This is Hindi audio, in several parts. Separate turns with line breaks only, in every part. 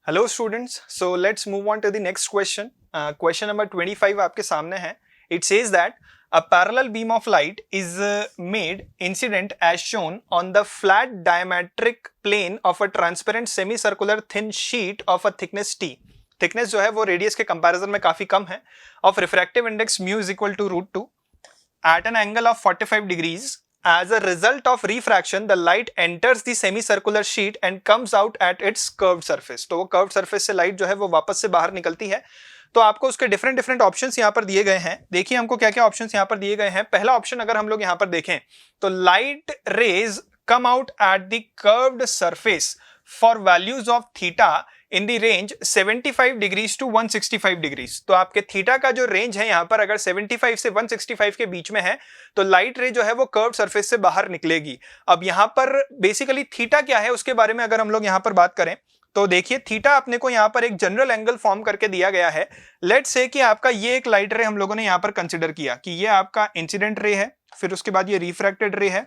Hello students, so let's move on to the next question. Question number 25 आपके सामने है. It says that a parallel beam of light is made incident as shown on the flat diametric plane of a transparent semicircular thin sheet of a thickness t. Thickness जो है वो रेडियस के कंपैरिजन में काफी कम है. Of refractive index mu is equal to √2 at an angle of 45 degrees. As a result of refraction, the light enters the semicircular sheet and comes out at its curved surface. तो वो curved surface से लाइट जो है वो वापस से बाहर निकलती है. तो आपको उसके डिफरेंट ऑप्शंस यहाँ पर दिए गए हैं. देखिए हमको क्या क्या ऑप्शंस यहाँ पर दिए गए हैं. पहला ऑप्शन अगर हम लोग यहाँ पर देखें तो light rays come out at the curved surface for values of theta in the range 75 degrees to 165 degrees. तो आपके थीटा का जो रेंज है यहाँ पर अगर 75 से 165 के बीच में है तो लाइट रे जो है वो कर्व सरफेस से बाहर निकलेगी. अब यहाँ पर बेसिकली थीटा क्या है उसके बारे में अगर हम लोग यहाँ पर बात करें तो देखिए थीटा अपने को यहाँ पर एक जनरल एंगल फॉर्म करके दिया गया है. लेट्स से कि आपका ये एक लाइट रे हम लोगों ने यहाँ पर कंसिडर किया कि ये आपका इंसिडेंट रे है, फिर उसके बाद ये रिफ्रैक्टेड रे है,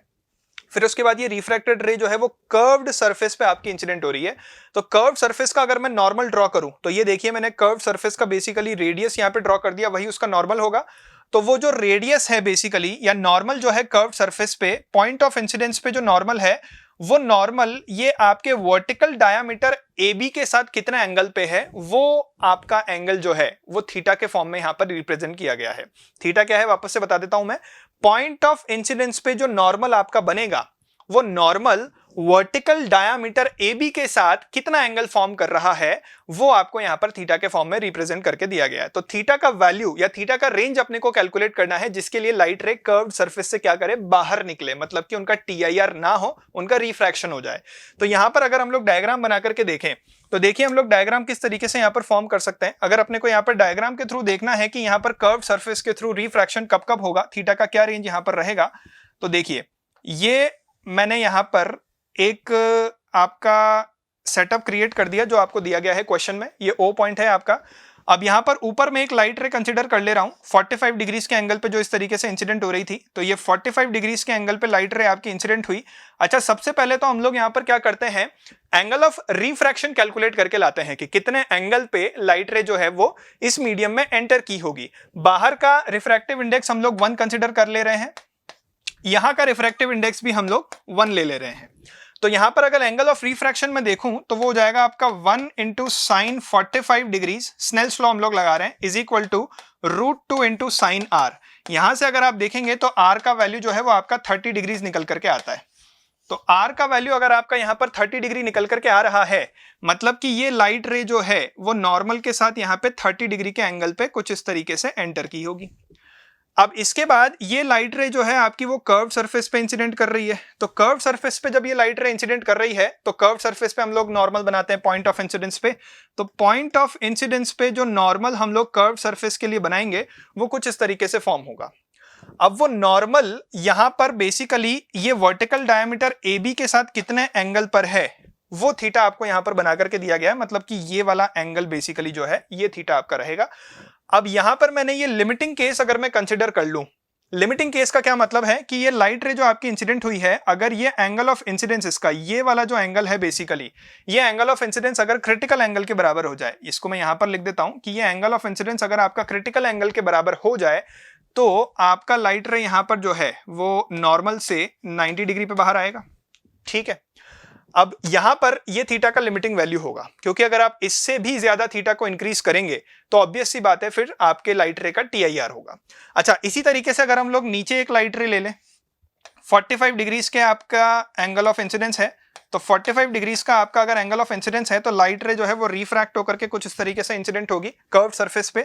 फिर उसके बाद ये रिफ्रैक्टेड रे जो है वो कर्व्ड सरफेस पे आपकी इंसिडेंट हो रही है. तो कर्व्ड सरफेस का अगर मैं नॉर्मल ड्रॉ करूं तो ये देखिए मैंने कर्व्ड सरफेस का बेसिकली रेडियस यहाँ पे ड्रॉ कर दिया, वही उसका नॉर्मल होगा. तो वो जो रेडियस है बेसिकली या नॉर्मल जो है कर्व्ड सरफेस पे पॉइंट ऑफ इंसिडेंस पे जो नॉर्मल है वो नॉर्मल ये आपके वर्टिकल डायामीटर AB के साथ कितना एंगल पे है वो आपका एंगल जो है वो थीटा के फॉर्म में यहां पर रिप्रेजेंट किया गया है. थीटा क्या है वापस से बता देता हूं मैं. पॉइंट ऑफ इंसिडेंस पे जो नॉर्मल आपका बनेगा वो नॉर्मल वर्टिकल डायामीटर AB के साथ कितना एंगल फॉर्म कर रहा है वो आपको यहां पर थीटा के फॉर्म में रिप्रेजेंट करके दिया गया है. तो थीटा का वैल्यू या थीटा का रेंज अपने को कैलकुलेट करना है जिसके लिए लाइट रे कर्व्ड सरफेस से क्या करे बाहर निकले, मतलब कि उनका TIR ना हो, उनका रिफ्रैक्शन हो जाए. तो यहां पर अगर हम लोग डायग्राम बना करके देखें तो देखिए हम लोग डायग्राम किस तरीके से यहां पर फॉर्म कर सकते हैं. अगर अपने को यहां पर डायग्राम के थ्रू देखना है कि यहां पर कर्व्ड सरफेस के थ्रू रिफ्रैक्शन कब कब होगा, थीटा का क्या रेंज यहां पर रहेगा, तो देखिए ये मैंने यहां पर एक आपका सेटअप क्रिएट कर दिया जो आपको दिया गया है क्वेश्चन में. ये O पॉइंट है आपका. अब यहां पर ऊपर में एक लाइट रे कंसीडर कर ले रहा हूं 45 डिग्रीज के एंगल पे जो इस तरीके से इंसिडेंट हो रही थी. तो ये 45 डिग्रीज के एंगल पे लाइट रे आपकी इंसिडेंट हुई. अच्छा, सबसे पहले तो हम लोग यहां पर क्या करते हैं, एंगल ऑफ रिफ्रैक्शन कैलकुलेट करके लाते हैं कि कितने एंगल पे लाइट रे जो है वो इस मीडियम में एंटर की होगी. बाहर का रिफ्रैक्टिव इंडेक्स हम लोग 1 कंसिडर कर ले रहे हैं, यहां का रिफ्रैक्टिव इंडेक्स भी हम लोग 1 ले रहे हैं. तो यहां पर अगर एंगल ऑफ रिफ्रैक्शन में देखूं तो वो हो जाएगा आपका 1 into sine 45 degrees, Snell's law हम लोग लगा रहे हैं, is equal to √2 into sine R. यहां से अगर आप देखेंगे तो आर का वैल्यू जो है वो आपका 30 डिग्रीज निकल करके आता है. तो आर का वैल्यू अगर आपका यहां पर 30 डिग्री निकल करके आ रहा है मतलब कि ये लाइट रे जो है वो नॉर्मल के साथ यहां पे 30 डिग्री के एंगल पे कुछ इस तरीके से एंटर की होगी. अब इसके बाद ये लाइट रे जो है आपकी वो कर्व सरफेस पे इंसिडेंट कर रही है. तो कर्व सरफेस पे जब ये लाइट रे इंसिडेंट कर रही है तो कर्व सरफेस पे हम लोग नॉर्मल बनाते हैं पॉइंट ऑफ इंसिडेंस पे. तो पॉइंट ऑफ इंसिडेंस पे जो नॉर्मल हम लोग कर्व सरफेस के लिए बनाएंगे वो कुछ इस तरीके से फॉर्म होगा. अब वो नॉर्मल यहां पर बेसिकली ये वर्टिकल डायमीटर AB के साथ कितने एंगल पर है वो थीटा आपको यहां पर बना करके दिया गया है, मतलब कि ये वाला एंगल बेसिकली जो है ये थीटा आपका रहेगा. अब यहां पर मैंने ये लिमिटिंग केस अगर मैं कंसीडर कर लूं, लिमिटिंग केस का क्या मतलब है कि ये लाइट रे जो आपकी इंसिडेंट हुई है अगर ये एंगल ऑफ इंसिडेंस इसका ये वाला जो एंगल है बेसिकली ये एंगल ऑफ इंसिडेंस अगर क्रिटिकल एंगल के बराबर हो जाए, इसको मैं यहां पर लिख देता हूं कि ये एंगल ऑफ इंसिडेंस अगर आपका क्रिटिकल एंगल के बराबर हो जाए तो आपका लाइट रे यहां पर जो है वो नॉर्मल से 90 डिग्री पे बाहर आएगा. ठीक है, अब यहां पर ये थीटा का लिमिटिंग वैल्यू होगा क्योंकि अगर आप इससे भी ज्यादा थीटा को इंक्रीज करेंगे तो ऑब्वियस सी बात है फिर आपके लाइट रे का TIR होगा. अच्छा, इसी तरीके से अगर हम लोग नीचे एक लाइट रे ले लें 45 डिग्रीज के आपका एंगल ऑफ इंसिडेंस है, तो 45 डिग्रीज का आपका अगर एंगल ऑफ इंसिडेंस है तो लाइट रे जो है वो रिफ्रैक्ट होकर के कुछ इस तरीके से इंसिडेंट होगी कर्व्ड सरफेस पे.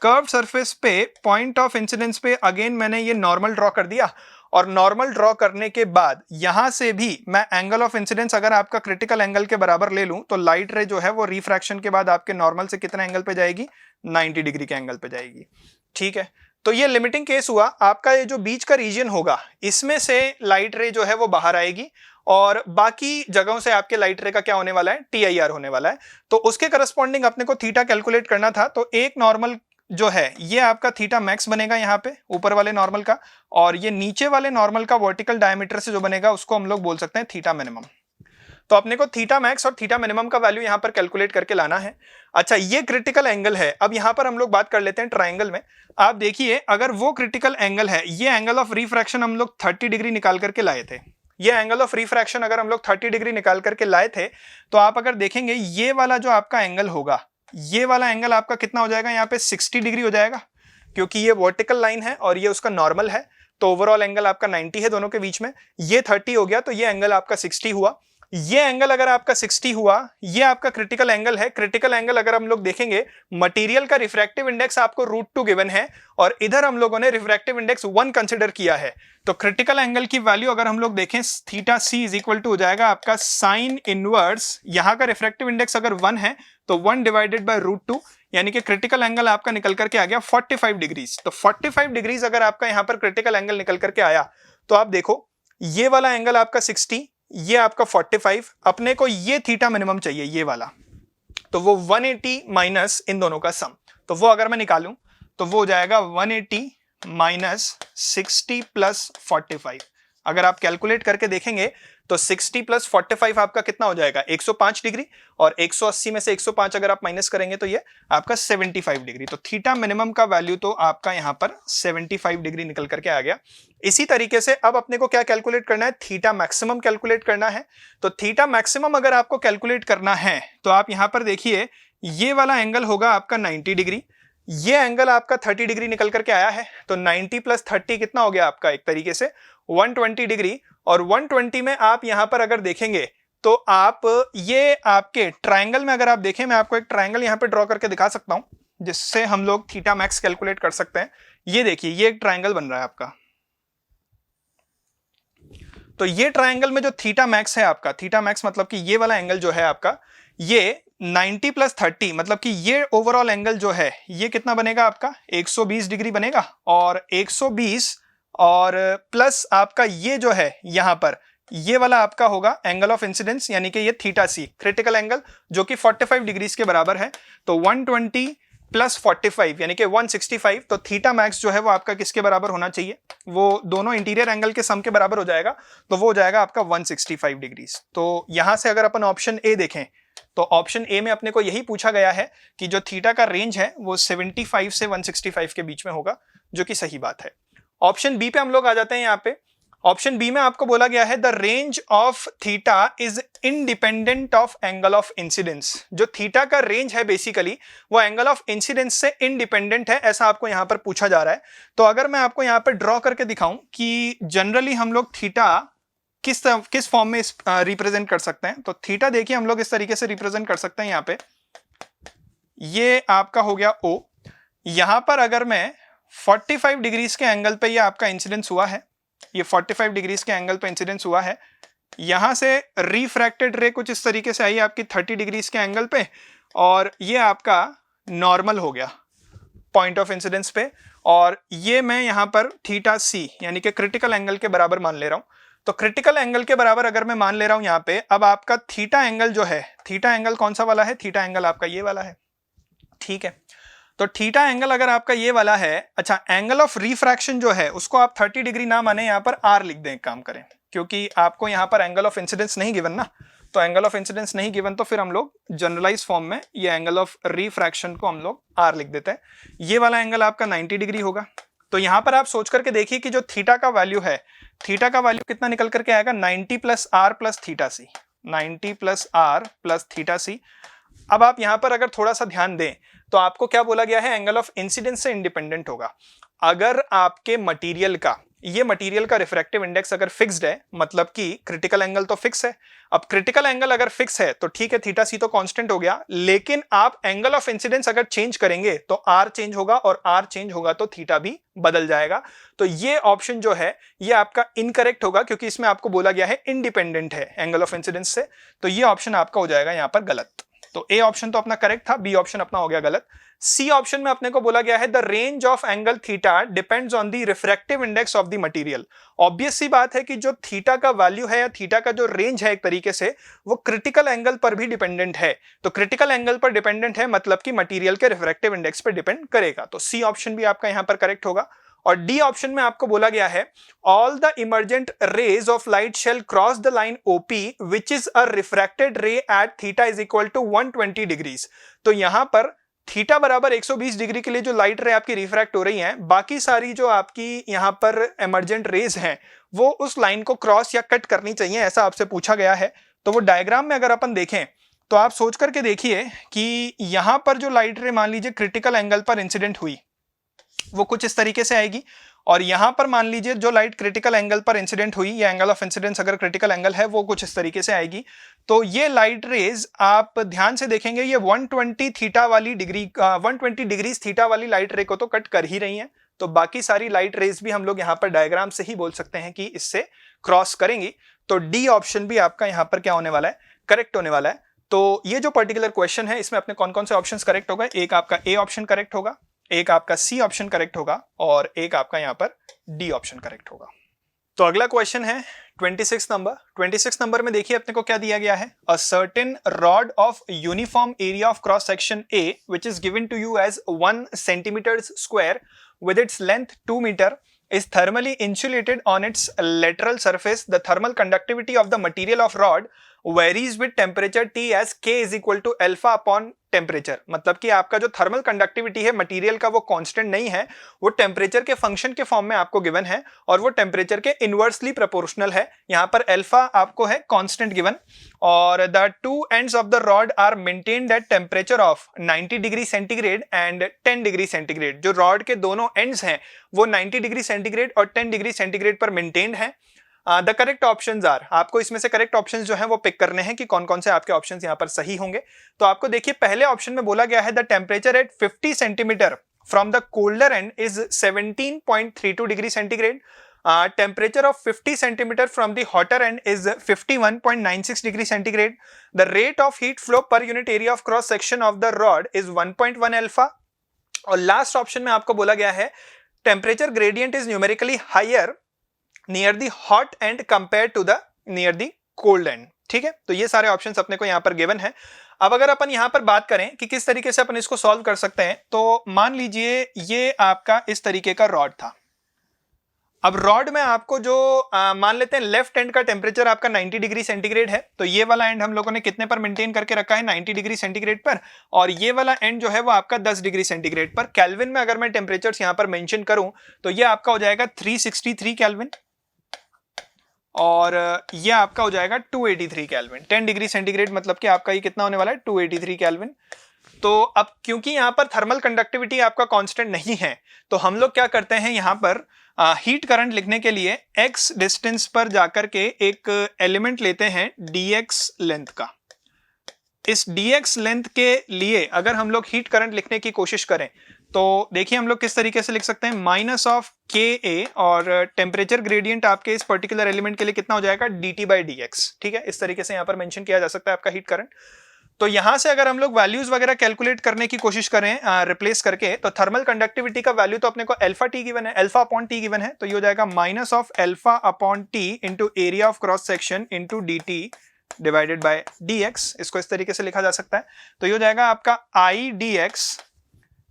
कर्व्ड सरफेस पे पॉइंट ऑफ इंसिडेंस पे अगेन मैंने ये नॉर्मल ड्रॉ कर दिया और नॉर्मल ड्रॉ करने के बाद यहां से भी मैं एंगल ऑफ इंसिडेंस अगर आपका क्रिटिकल एंगल के बराबर ले लूं तो लाइट रे जो है वो रिफ्रैक्शन के बाद आपके नॉर्मल से कितने एंगल पे जाएगी, 90 डिग्री के एंगल पे जाएगी. ठीक है, तो ये लिमिटिंग केस हुआ. आपका ये जो बीच का रीजन होगा इसमें से लाइट रे जो है वो बाहर आएगी और बाकी जगहों से आपके लाइट रे का क्या होने वाला है, TIR होने वाला है. तो उसके करस्पॉन्डिंग अपने को थीटा कैलकुलेट करना था. तो एक नॉर्मल जो है ये आपका थीटा मैक्स बनेगा यहाँ पे ऊपर वाले नॉर्मल का, और ये नीचे वाले नॉर्मल का वर्टिकल डायमीटर से जो बनेगा उसको हम लोग बोल सकते हैं थीटा मिनिमम. तो अपने को थीटा मैक्स और थीटा मिनिमम का वैल्यू यहाँ पर कैलकुलेट करके लाना है। अच्छा, ये क्रिटिकल एंगल है। अब यहाँ पर हम लोग बात कर लेते हैं ट्राइंगल में। आप देखिए, अगर वो क्रिटिकल एंगल है, ये एंगल ऑफ रिफ्रैक्शन हम लोग 30 डिग्री निकाल करके लाए थे, ये एंगल ऑफ रिफ्रैक्शन अगर हम लोग 30 डिग्री निकाल करके लाए थे, तो आप अगर देखेंगे ये वाला जो आपका एंगल होगा, ये वाला एंगल आपका कितना हो जाएगा, यहाँ पे 60 डिग्री हो जाएगा, क्योंकि ये वर्टिकल लाइन है और ये उसका नॉर्मल है। तो ओवरऑल एंगल आपका 90 है दोनों के बीच में, ये 30 हो गया, तो ये एंगल आपका 60 हुआ। ये एंगल अगर आपका 60 हुआ, ये आपका क्रिटिकल एंगल है। क्रिटिकल एंगल अगर हम लोग देखेंगे, मटेरियल का रिफ्रैक्टिव इंडेक्स आपको √2 गिवन है और इधर हम लोगों ने रिफ्रैक्टिव इंडेक्स 1 कंसीडर किया है। तो क्रिटिकल एंगल की वैल्यू अगर हम लोग देखें, theta C is equal to हो जाएगा आपका साइन इनवर्स, यहां का रिफ्रैक्टिव इंडेक्स अगर 1 है तो 1 डिवाइडेड बाय √2, यानी कि क्रिटिकल एंगल आपका निकल करके आ गया 45 डिग्रीज। तो 45 डिग्रीज अगर आपका यहां पर क्रिटिकल एंगल निकल करके आया, तो आप देखो ये वाला एंगल आपका 60, ये आपका 45, अपने को ये थीटा मिनिमम चाहिए, ये वाला, तो वो 180 माइनस इन दोनों का सम, तो वो अगर मैं निकालूं तो वो हो जाएगा 180 माइनस 60 प्लस 45। अगर आप कैलकुलेट करके देखेंगे तो 60 प्लस 45 आपका कितना हो जाएगा, 105 डिग्री, और 180 में से 105 अगर आप माइनस करेंगे तो ये आपका 75 डिग्री। तो थीटा मिनिमम का वैल्यू तो आपका यहां पर 75 डिग्री निकल करके आ गया। इसी तरीके से अब अपने को क्या कैलकुलेट करना है, थीटा मैक्सिमम कैलकुलेट करना है। तो थीटा मैक्सिमम अगर आपको कैलकुलेट करना है तो आप यहां पर देखिए, ये वाला एंगल होगा आपका 90 डिग्री, ये एंगल आपका 30 डिग्री निकल करके आया है, तो 90 प्लस 30 कितना हो गया आपका, एक तरीके से 120 डिग्री। और 120 में आप यहां पर अगर देखेंगे तो आप ये आपके ट्रायंगल में अगर आप देखें, मैं आपको एक ट्रायंगल यहां पे ड्रॉ करके दिखा सकता हूं जिससे हम लोग थीटा मैक्स कैलकुलेट कर सकते हैं। ये देखिए, ये एक ट्रायंगल बन रहा है आपका, तो ये ट्रायंगल में जो थीटा मैक्स है आपका, थीटा मैक्स मतलब कि ये वाला एंगल जो है आपका, ये 90 प्लस 30 मतलब कि ये ओवरऑल एंगल जो है ये कितना बनेगा आपका, 120 डिग्री बनेगा। और 120 और प्लस आपका ये जो है यहां पर, ये वाला आपका होगा एंगल ऑफ इंसिडेंस, यानी कि ये थीटा सी क्रिटिकल एंगल जो कि 45 डिग्रीज के बराबर है। तो 120 प्लस 45 यानी कि 165। तो थीटा मैक्स जो है वो आपका किसके बराबर होना चाहिए, वो दोनों इंटीरियर एंगल के सम के बराबर हो जाएगा, तो वो हो जाएगा आपका 165 डिग्रीज। तो यहां से अगर अपन ऑप्शन ए देखें तो ऑप्शन ए में अपने को यही पूछा गया है कि जो थीटा का रेंज है वो 75 से 165 के बीच में होगा, जो कि सही बात है। ऑप्शन बी पे हम लोग आ जाते हैं। यहाँ पे ऑप्शन बी में आपको बोला गया है the range of theta is independent of angle of incidence. जो थीटा का रेंज है बेसिकली वो एंगल ऑफ इंसिडेंस से इंडिपेंडेंट है, ऐसा आपको यहां पर पूछा जा रहा है। तो अगर मैं आपको यहां पर ड्रॉ करके दिखाऊं कि जनरली हम लोग थीटा किस फॉर्म में रिप्रेजेंट कर सकते हैं, तो थीटा देखिए हम लोग इस तरीके से रिप्रेजेंट कर सकते हैं। यहाँ पे ये आपका हो गया O, यहां पर अगर मैं 45 डिग्रीज के एंगल पे ये आपका इंसिडेंस हुआ है, ये 45 डिग्रीज के एंगल पे इंसिडेंस हुआ है, यहां से रिफ्रैक्टेड रे कुछ इस तरीके से आई आपकी 30 डिग्रीज के एंगल पे, और ये आपका नॉर्मल हो गया पॉइंट ऑफ इंसिडेंस पे, और ये मैं यहां पर थीटा सी यानी कि क्रिटिकल एंगल के बराबर मान ले रहा हूं। तो क्रिटिकल एंगल के बराबर अगर मैं मान ले रहा हूं यहां पे, अब आपका थीटा एंगल जो है, थीटा एंगल कौन सा वाला है, थीटा एंगल आपका ये वाला है, ठीक है। तो थीटा एंगल अगर आपका ये वाला है, अच्छा एंगल ऑफ रिफ्रैक्शन जो है उसको आप 30 डिग्री ना माने, यहां पर आर लिख दें, एक काम करें, क्योंकि आपको यहां पर एंगल ऑफ इंसिडेंस नहीं गिवन ना, तो एंगल ऑफ इंसिडेंस नहीं गिवन तो फिर हम लोग जनरलाइज फॉर्म में ये एंगल ऑफ रिफ्रैक्शन को हम लोग आर लिख देते हैं। ये वाला एंगल आपका 90 डिग्री होगा। तो यहां पर आप सोच करके देखिए कि जो थीटा का वैल्यू है, थीटा का वैल्यू कितना निकल करके आएगा, 90 plus R plus theta C, 90 plus R plus theta C. अब आप यहां पर अगर थोड़ा सा ध्यान दें तो आपको क्या बोला गया है, एंगल ऑफ इंसिडेंस से इंडिपेंडेंट होगा। अगर आपके मटेरियल का, ये मटेरियल का रिफ्रैक्टिव इंडेक्स अगर फिक्स्ड है, मतलब कि क्रिटिकल एंगल तो फिक्स है। अब क्रिटिकल एंगल अगर फिक्स है तो ठीक है, थीटा सी तो कांस्टेंट हो गया, लेकिन आप एंगल ऑफ इंसिडेंस अगर चेंज करेंगे तो आर चेंज होगा, और आर चेंज होगा तो थीटा भी बदल जाएगा। तो ये ऑप्शन जो है ये आपका इनकरेक्ट होगा, क्योंकि इसमें आपको बोला गया है इंडिपेंडेंट है एंगल ऑफ इंसिडेंस से, तो ये ऑप्शन आपका हो जाएगा यहां पर गलत। तो ए ऑप्शन तो अपना करेक्ट था, बी ऑप्शन अपना हो गया गलत। सी ऑप्शन में अपने को बोला गया है the range of angle theta depends on the refractive index of the material. Obvious सी बात है कि जो थीटा का वैल्यू है या थीटा का जो रेंज है एक तरीके से वो क्रिटिकल एंगल पर भी डिपेंडेंट है। तो क्रिटिकल एंगल पर डिपेंडेंट है मतलब कि मटेरियल के रिफ्रैक्टिव इंडेक्स पर डिपेंड करेगा। तो सी ऑप्शन भी आपका यहां पर करेक्ट होगा। और डी ऑप्शन में आपको बोला गया है all the emergent rays of light shall cross the line OP which is a refracted ray at theta is equal to 120 degrees. तो यहां पर थीटा बराबर 120 डिग्री के लिए जो लाइट रे आपकी रिफ्रैक्ट हो रही हैं, बाकी सारी जो आपकी यहां पर इमर्जेंट रेज हैं वो उस लाइन को क्रॉस या कट करनी चाहिए, ऐसा आपसे पूछा गया है। तो वो डायग्राम में अगर अपन देखें तो आप सोच करके देखिए कि यहां पर जो लाइट रे मान लीजिए क्रिटिकल एंगल पर इंसिडेंट हुई वो कुछ इस तरीके से आएगी, और यहां पर मान लीजिए जो लाइट क्रिटिकल एंगल पर इंसिडेंट हुई या एंगल ऑफ इंसिडेंस अगर क्रिटिकल एंगल है वो कुछ इस तरीके से आएगी। तो ये लाइट रेज आप ध्यान से देखेंगे ये 120 थीटा वाली डिग्री 120 डिग्री थीटा वाली लाइट रे को तो कट कर ही रही हैं, तो बाकी सारी लाइट रेज भी हम लोग यहाँ पर डायग्राम से ही बोल सकते हैं कि इससे क्रॉस करेंगी। तो डी ऑप्शन भी आपका यहाँ पर क्या होने वाला है, करेक्ट होने वाला है। तो ये जो पर्टिकुलर क्वेश्चन है इसमें अपने कौन कौन से ऑप्शंस करेक्ट होगा, एक आपका ए ऑप्शन करेक्ट होगा, एक आपका सी ऑप्शन करेक्ट होगा और एक आपका यहां पर डी ऑप्शन करेक्ट होगा। तो अगला क्वेश्चन है 26 नंबर। 26 नंबर में देखिए अपने को क्या दिया गया है, a certain rod of uniform area of cross section A which is given to you as 1 centimetre square with its length 2 metre is thermally insulated on its lateral surface. The thermal conductivity of the material of rod varies with temperature T as K is equal to alpha upon temperature. मतलब कि आपका जो थर्मल कंडक्टिविटी है मटेरियल का वो कांस्टेंट नहीं है, वो टेम्परेचर के फंक्शन के फॉर्म में आपको गिवन है और वो टेम्परेचर के इनवर्सली प्रोपोर्शनल है। यहाँ पर अल्फा आपको है कांस्टेंट गिवन और the two ends of the rod are maintained at temperature of 90 degree centigrade and 10 degree centigrade. जो रॉड के दोनों एंड्स हैं वो 90 डिग्री सेंटीग्रेड और 10 डिग्री सेंटीग्रेड पर मेंटेन्ड है। द करेक्ट ऑप्शंस आर, आपको इसमें से करेक्ट ऑप्शंस जो हैं वो पिक करने हैं कि कौन कौन से आपके ऑप्शंस यहाँ पर सही होंगे। तो आपको देखिए पहले ऑप्शन में बोला गया है the temperature at 50 centimetre from the colder and is 17.32 degree centigrade. Temperature of 50 centimeter from the hotter end is 51.96 degree centigrade. The rate of heat flow per unit area of cross section of the rod is 1.1 alpha. और लास्ट ऑप्शन में आपको बोला गया है temperature gradient is numerically higher near the hot end compared to the near the cold end। ठीक है, तो ये सारे ऑप्शंस अपने को यहाँ पर गिवन है। अब अगर अपन यहाँ पर बात करें कि किस तरीके से अपन इसको सॉल्व कर सकते हैं, तो मान लीजिए ये आपका इस तरीके का रॉड था। अब रॉड में आपको जो मान लेते हैं लेफ्ट एंड का टेम्परेचर आपका 90 डिग्री सेंटीग्रेड है, तो ये वाला एंड हम लोगों ने कितने पर मेंटेन करके रखा है 90 डिग्री सेंटीग्रेड पर, और ये वाला एंड जो है वो आपका 10 डिग्री सेंटीग्रेड पर। केल्विन में अगर मैं टेम्परेचर्स यहाँ पर मेंशन करूं तो ये आपका हो जाएगा 363 केल्विन और ये आपका हो जाएगा 283 केल्विन। 10 डिग्री सेंटीग्रेड मतलब कि आपका ये कितना होने वाला है 283 केल्विन। तो अब क्योंकि यहाँ पर थर्मल कंडक्टिविटी आपका कांस्टेंट नहीं है, तो हम लोग क्या करते हैं यहाँ पर हीट करंट लिखने के लिए x डिस्टेंस पर जाकर के एक एलिमेंट लेते हैं dx लेंथ का। इस dx लेंथ के लिए अगर हम लोग हीट करंट लिखने की कोशिश करें तो देखिए हम लोग किस तरीके से लिख सकते हैं माइनस ऑफ KA और टेम्परेचर ग्रेडियंट आपके इस पर्टिकुलर एलिमेंट के लिए कितना हो जाएगा dt/dx। ठीक है, इस तरीके से यहाँ पर मेंशन किया जा सकता है आपका हीट करंट। तो यहां से अगर हम लोग वैल्यूज वगैरह कैलकुलेट करने की कोशिश करें रिप्लेस करके, तो थर्मल कंडक्टिविटी का वैल्यू तो अपने को अल्फा टी गिवन है, अल्फा अपॉन टी गिवन है, तो ये हो जाएगा minus of alpha upon T into area of cross section into dt divided by dx। इसको इस तरीके से लिखा जा सकता है। तो ये हो जाएगा आपका I dx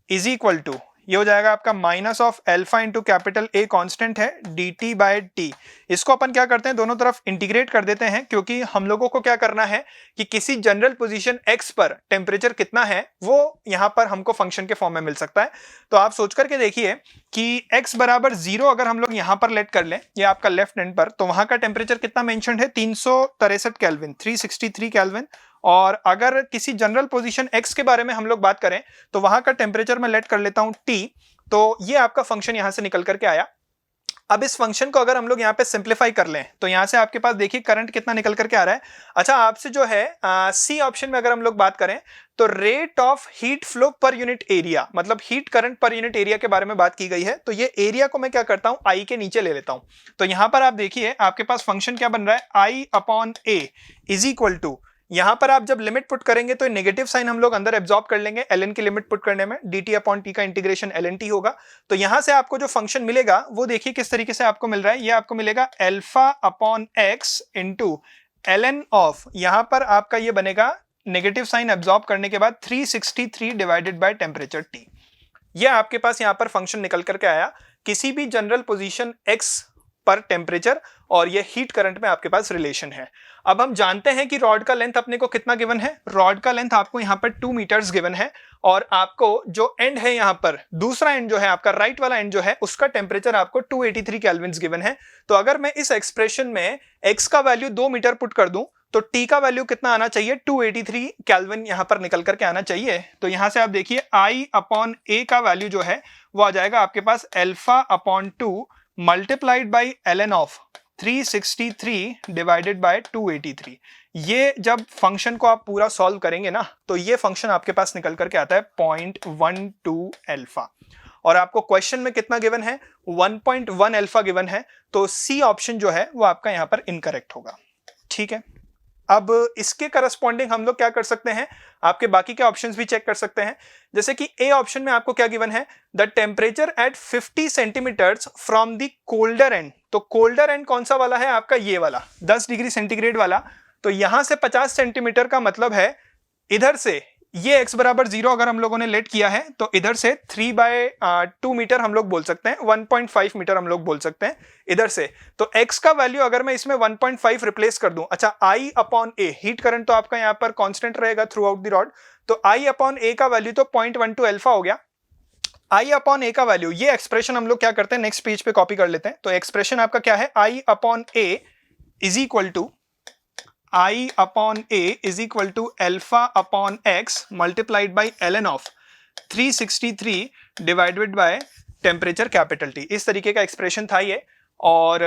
is equal to, ये हो जाएगा आपका minus of alpha into capital A constant है dt बाय t। इसको अपन क्या करते हैं दोनों तरफ इंटीग्रेट कर देते हैं, क्योंकि हम लोगों को क्या करना है कि किसी जनरल पोजीशन x पर टेम्परेचर कितना है वो यहाँ पर हमको फंक्शन के फॉर्म में मिल सकता है। तो आप सोच करके देखिए कि x बराबर 0 अगर हम लोग यहाँ पर लेट कर लें, ये आपका लेफ्ट एंड पर, तो वहां का टेम्परेचर कितना मेंशन्ड है 363 केल्विन, 363 केल्विन। और अगर किसी जनरल पोजीशन x के बारे में हम लोग बात करें तो वहां का टेम्परेचर मैं लेट कर लेता हूं t। तो ये आपका फंक्शन यहां से निकल करके आया। अब इस फंक्शन को अगर हम लोग यहाँ पे सिंप्लीफाई कर लें तो यहाँ से आपके पास देखिए करंट कितना निकल करके आ रहा है। अच्छा, आपसे जो है सी ऑप्शन में अगर हम लोग बात करें तो rate of heat flow per unit area, मतलब heat current per unit area के बारे में बात की गई है। तो ये एरिया को मैं क्या करता हूं आई के नीचे ले लेता हूं। तो यहां पर आप देखिए आपके पास फंक्शन क्या बन रहा है I upon A is equal to, यहां पर आप जब लिमिट पुट करेंगे तो नेगेटिव साइन हम लोग अंदर एब्जॉर्ब कर लेंगे ln की लिमिट पुट करने में, dt अपॉन t का इंटीग्रेशन ln t होगा। तो यहां से आपको जो फंक्शन मिलेगा वो देखिए किस तरीके से आपको मिल रहा है, ये आपको मिलेगा alpha upon x into ln of, यहां पर आपका ये बनेगा नेगेटिव साइन एब्जॉर्ब करने के बाद 363 डिवाइडेड बाय टेम्परेचर t। ये आपके पास यहां पर फंक्शन निकल करके आया किसी भी जनरल पोजीशन x पर टेम्परेचर और ये हीट करंट में आपके पास रिलेशन है। अब हम जानते हैं कि रॉड का लेंथ अपने को कितना गिवन है। रॉड का लेंथ आपको यहाँ पर 2 मीटर्स गिवन है और आपको जो एंड है यहाँ पर दूसरा एंड जो है आपका राइट वाला एंड जो है उसका टेम्परेचर आपको 283 केल्विन्स गिवन है। तो अगर मैं इस एक्सप्रेशन में x का वैल्यू 2 मीटर पुट कर दूं तो t का वैल्यू कितना आना चाहिए, 283 केल्विन यहां पर निकल करके आना चाहिए। तो यहां से आप देखिए I अपॉन a का वैल्यू जो है वो आ जाएगा आपके पास alpha upon 2 multiplied by ln of 363 divided by 283। ये जब फंक्शन को आप पूरा सॉल्व करेंगे ना तो ये फंक्शन आपके पास निकल करके आता है 0.12 अल्फा और आपको क्वेश्चन में कितना गिवन है, 1.1 अल्फा गिवन है। तो सी ऑप्शन जो है वो आपका यहां पर इनकरेक्ट होगा। ठीक है, अब इसके करस्पॉन्डिंग हम लोग क्या कर सकते हैं, आपके बाकी के ऑप्शंस भी चेक कर सकते हैं। जैसे कि ए ऑप्शन में आपको क्या गिवन है, the temperature at 50 centimetres from the colder end. तो कोल्डर एंड कौन सा वाला है आपका, ये वाला 10 डिग्री सेंटीग्रेड वाला। तो यहां से 50 सेंटीमीटर का मतलब है इधर से ये x बराबर 0 अगर हम लोगों ने लेट किया है तो इधर से 3/2 मीटर हम लोग बोल सकते हैं, 1.5 मीटर हम लोग बोल सकते हैं इधर से। तो x का वैल्यू अगर मैं इसमें 1.5 रिप्लेस कर दूं, अच्छा I upon a, heat current तो आपका यहां पर कांस्टेंट रहेगा थ्रू आउट द रॉड, तो I अपॉन a का वैल्यू तो 0.12 अल्फा हो गया। I अपॉन a का वैल्यू, ये एक्सप्रेशन हम लोग क्या करते हैं नेक्स्ट पेज पे कॉपी कर लेते हैं। तो एक्सप्रेशन आपका क्या है, I upon a is equal to I upon a is equal to alpha upon x multiplied by ln of 363 divided by temperature capital T। इस तरीके का एक्सप्रेशन था ये और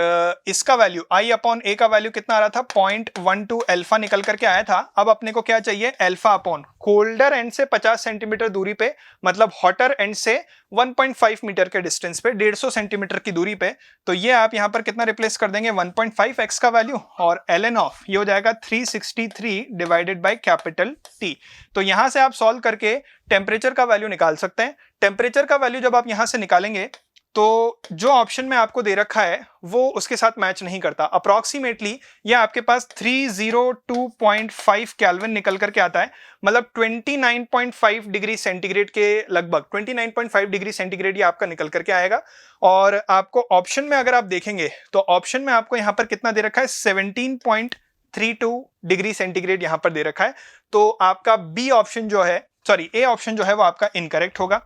इसका वैल्यू I अपॉन a का वैल्यू कितना आ रहा था, 0.12 अल्फा निकल करके आया था। अब अपने को क्या चाहिए, अल्फा अपॉन कोल्डर एंड से 50 सेंटीमीटर दूरी पे, मतलब हॉटर एंड से 1.5 मीटर के डिस्टेंस पे 150 सेंटीमीटर की दूरी पे। तो ये आप यहां पर कितना रिप्लेस कर देंगे, 1.5 x का वैल्यू और ln ऑफ ये हो जाएगा 363 डिवाइडेड बाय कैपिटल T। तो यहां से आप सॉल्व करके टेम्परेचर का वैल्यू निकाल सकते हैं। टेम्परेचर का वैल्यू जब आप यहां से निकालेंगे तो जो ऑप्शन में आपको दे रखा है वो उसके साथ मैच नहीं करता। अप्रॉक्सीमेटली ये आपके पास 302.5 केल्विन निकल करके आता है, मतलब 29.5 डिग्री सेंटीग्रेड के लगभग, 29.5 डिग्री सेंटीग्रेड ये आपका निकल करके आएगा। और आपको ऑप्शन में अगर आप देखेंगे तो ऑप्शन में आपको यहां पर कितना दे रखा है, 17.32 डिग्री सेंटीग्रेड यहां पर दे रखा है। तो आपका बी ऑप्शन जो है, सॉरी ए ऑप्शन जो है वो आपका इनकरेक्ट होगा।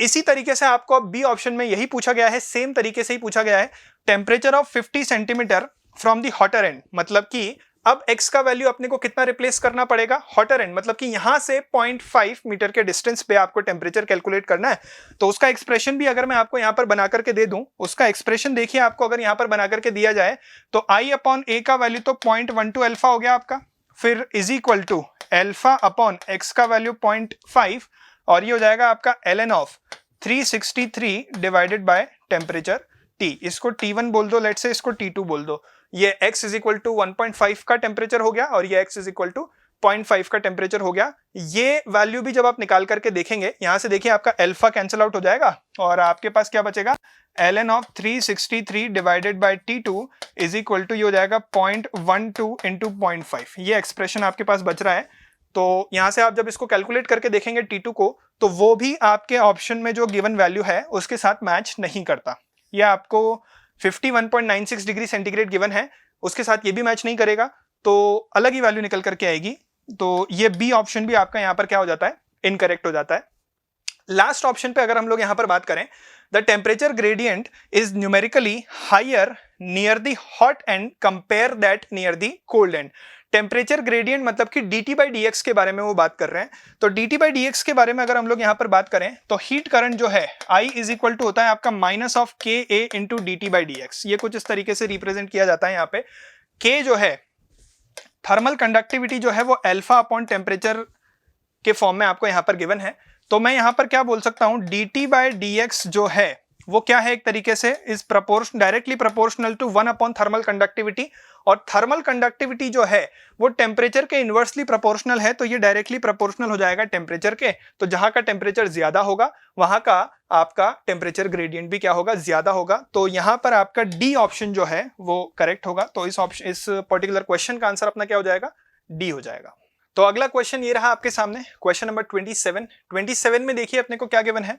इसी तरीके से आपको अब बी ऑप्शन में यही पूछा गया है, सेम तरीके से ही पूछा गया है, temperature of 50 centimetre from the hotter and, मतलब कि अब x का वैल्यू अपने को कितना रिप्लेस करना पड़ेगा, हॉटर एंड, मतलब कि यहां से 0.5 मीटर के डिस्टेंस पे आपको टेम्परेचर कैलकुलेट करना है। तो उसका एक्सप्रेशन भी अगर मैं आपको यहां पर बना करके दे दूं, उसका एक्सप्रेशन देखिए आपको अगर यहां पर बना करके दिया जाए तो I अपॉन a का वैल्यू तो 0.12 अल्फा हो गया आपका, फिर is equal to alpha upon x का वैल्यू 0.5 और ये हो जाएगा आपका ln of 363 divided by temperature T। इसको T1 बोल दो, लेट से इसको T2 बोल दो। ये x इज इक्वल टू 1.5 का टेम्परेचर हो गया और ये x इज इक्वल टू 0.5 का टेम्परेचर हो गया। ये वैल्यू भी जब आप निकाल करके देखेंगे, यहां से देखिए आपका अल्फा कैंसिल आउट हो जाएगा और आपके पास क्या बचेगा, ln of 363 divided by T2 is equal to ये हो जाएगा 0.12 इंटू 0.5। ये एक्सप्रेशन आपके पास बच रहा है। तो यहां से आप जब इसको कैलकुलेट करके देखेंगे T2 को, तो वो भी आपके ऑप्शन में जो गिवन वैल्यू है उसके साथ मैच नहीं करता। ये आपको 51.96 डिग्री सेंटीग्रेड गिवन है, उसके साथ ये भी मैच नहीं करेगा, तो अलग ही वैल्यू निकल करके आएगी। तो ये बी ऑप्शन भी आपका यहां पर क्या हो जाता है, इनकरेक्ट हो जाता है। लास्ट ऑप्शन पे अगर हम लोग यहां पर बात करें, the temperature gradient is numerically higher near the hot end compare that near the cold end. Temperature gradient मतलब कि dt बाई dx के बारे में वो बात कर रहे हैं। तो dt बाई dx के बारे में अगर हम लोग यहां पर बात करें तो हीट करंट जो है I इज इक्वल टू होता है आपका माइनस ऑफ के ए इंटू dt बाई dx। ये कुछ इस तरीके से रिप्रेजेंट किया जाता है। यहाँ पे k जो है थर्मल कंडक्टिविटी जो है वो अल्फा अपॉन टेम्परेचर के फॉर्म में आपको यहां पर गिवन है। तो मैं यहां पर क्या बोल सकता हूं, dt बाई dx जो है वो क्या है, एक तरीके से is directly proportional to 1 upon thermal conductivity. और थर्मल कंडक्टिविटी जो है वो टेम्परेचर के इनवर्सली प्रोपोर्शनल है, तो ये डायरेक्टली प्रोपोर्शनल हो जाएगा टेम्परेचर के। तो जहां का टेम्परेचर ज्यादा होगा वहां का आपका टेम्परेचर ग्रेडियंट भी क्या होगा, ज्यादा होगा। तो यहां पर आपका डी ऑप्शन जो है वो करेक्ट होगा। तो इस पर्टिकुलर क्वेश्चन का आंसर अपना क्या हो जाएगा, डी हो जाएगा। तो अगला क्वेश्चन ये रहा आपके सामने, क्वेश्चन नंबर 27 में देखिए अपने को क्या गिवन है,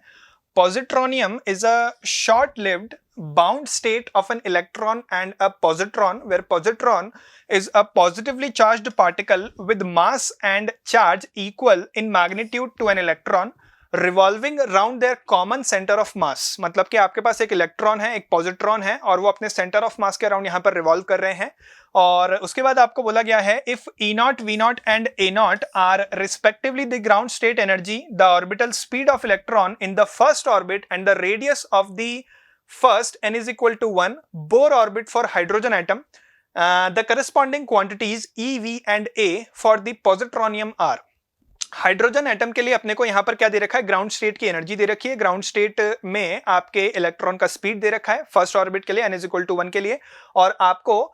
positronium is a short-lived bound state of an electron and a positron, where positron is a positively charged particle with mass and charge equal in magnitude to an electron revolving around their common centre of mass. मतलब कि आपके पास एक इलेक्ट्रॉन है, एक पॉजिट्रॉन है, और वो अपने सेंटर ऑफ मास के अराउंड यहां पर रिवॉल्व कर रहे हैं। और उसके बाद आपको बोला गया है if E nought, V nought and A nought are respectively the ground state energy, the orbital speed of electron in the first orbit and the radius of the first n is equal to 1 Bohr orbit for hydrogen atom, the corresponding quantities E, V and A for the positronium are। Hydrogen atom के लिए अपने को यहां पर क्या दे रखा है, ग्राउंड स्टेट की एनर्जी दे रखी है, ग्राउंड स्टेट में आपके इलेक्ट्रॉन का स्पीड दे रखा है फर्स्ट ऑर्बिट के लिए n is equal to 1 के लिए, और आपको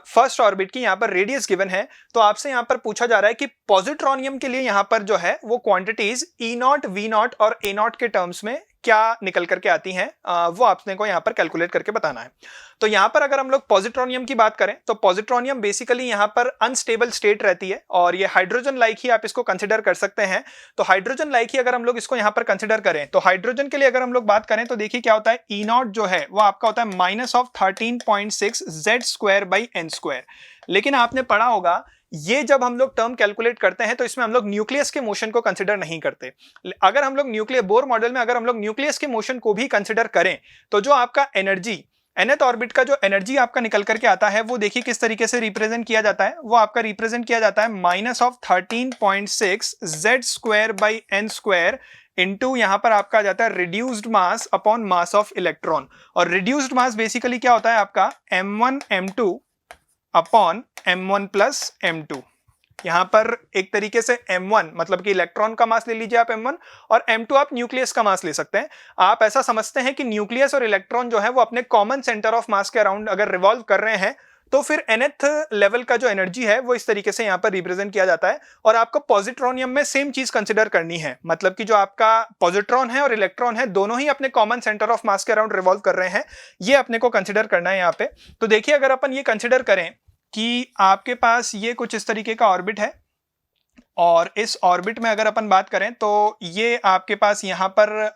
फर्स्ट ऑर्बिट की यहां पर रेडियस गिवन है। तो आपसे यहां पर पूछा जा रहा है कि पॉजिट्रॉनियम के लिए यहां पर जो है वो quantities E nought, V nought और ए नॉट के टर्म्स में क्या निकल करके आती हैं, वो आपने को यहां पर कैलकुलेट करके बताना है। तो यहां पर अगर हम लोग पॉजिट्रॉनियम की बात करें तो पॉजिट्रॉनियम बेसिकली यहां पर अनस्टेबल स्टेट रहती है, और ये हाइड्रोजन लाइक ही आप इसको कंसिडर कर सकते हैं। तो हाइड्रोजन लाइक ही अगर हम लोग इसको यहां पर कंसिडर करें तो हाइड्रोजन के लिए अगर हम लोग बात करें तो देखिए क्या होता है, ई नॉट जो है वो आपका होता है -13.6 Z²/n²। लेकिन आपने पढ़ा होगा ये जब हम लोग टर्म कैलकुलेट करते हैं तो इसमें हम लोग न्यूक्लियस के मोशन को कंसिडर नहीं करते। अगर हम लोग न्यूक्लियर बोर मॉडल में अगर हम लोग न्यूक्लियस के मोशन को भी कंसिडर करें तो जो आपका एनर्जी nth ऑर्बिट का जो एनर्जी आपका निकल करके आता है वो देखिए किस तरीके से रिप्रेजेंट किया जाता है। वो आपका रिप्रेजेंट किया जाता है -13.6 Z²/n² इनटू यहां पर आपका आ जाता है reduced mass upon mass of electron. और रिड्यूस्ड मास बेसिकली क्या होता है आपका m1 m2 upon m1 plus m2। यहां पर एक तरीके से m1 मतलब कि इलेक्ट्रॉन का मास ले लीजिए आप m1, और m2 आप न्यूक्लियस का मास ले सकते हैं। आप ऐसा समझते हैं कि न्यूक्लियस और इलेक्ट्रॉन जो है वो अपने कॉमन सेंटर ऑफ मास के अराउंड अगर रिवॉल्व कर रहे हैं तो फिर nth लेवल का जो एनर्जी है वो इस तरीके से यहां पर रिप्रेजेंट किया जाता है। और आपको पॉजिट्रॉनियम में सेम चीज कंसिडर करनी है, मतलब कि जो आपका पॉजिट्रॉन है और इलेक्ट्रॉन है दोनों ही अपने कॉमन सेंटर ऑफ मास के अराउंड रिवॉल्व कर रहे हैं, ये अपने को कंसिडर करना है यहाँ पे। तो देखिए अगर अपन ये कंसिडर करें कि आपके पास ये कुछ इस तरीके का ऑर्बिट है, और इस ऑर्बिट में अगर अपन बात करें तो ये आपके पास यहाँ पर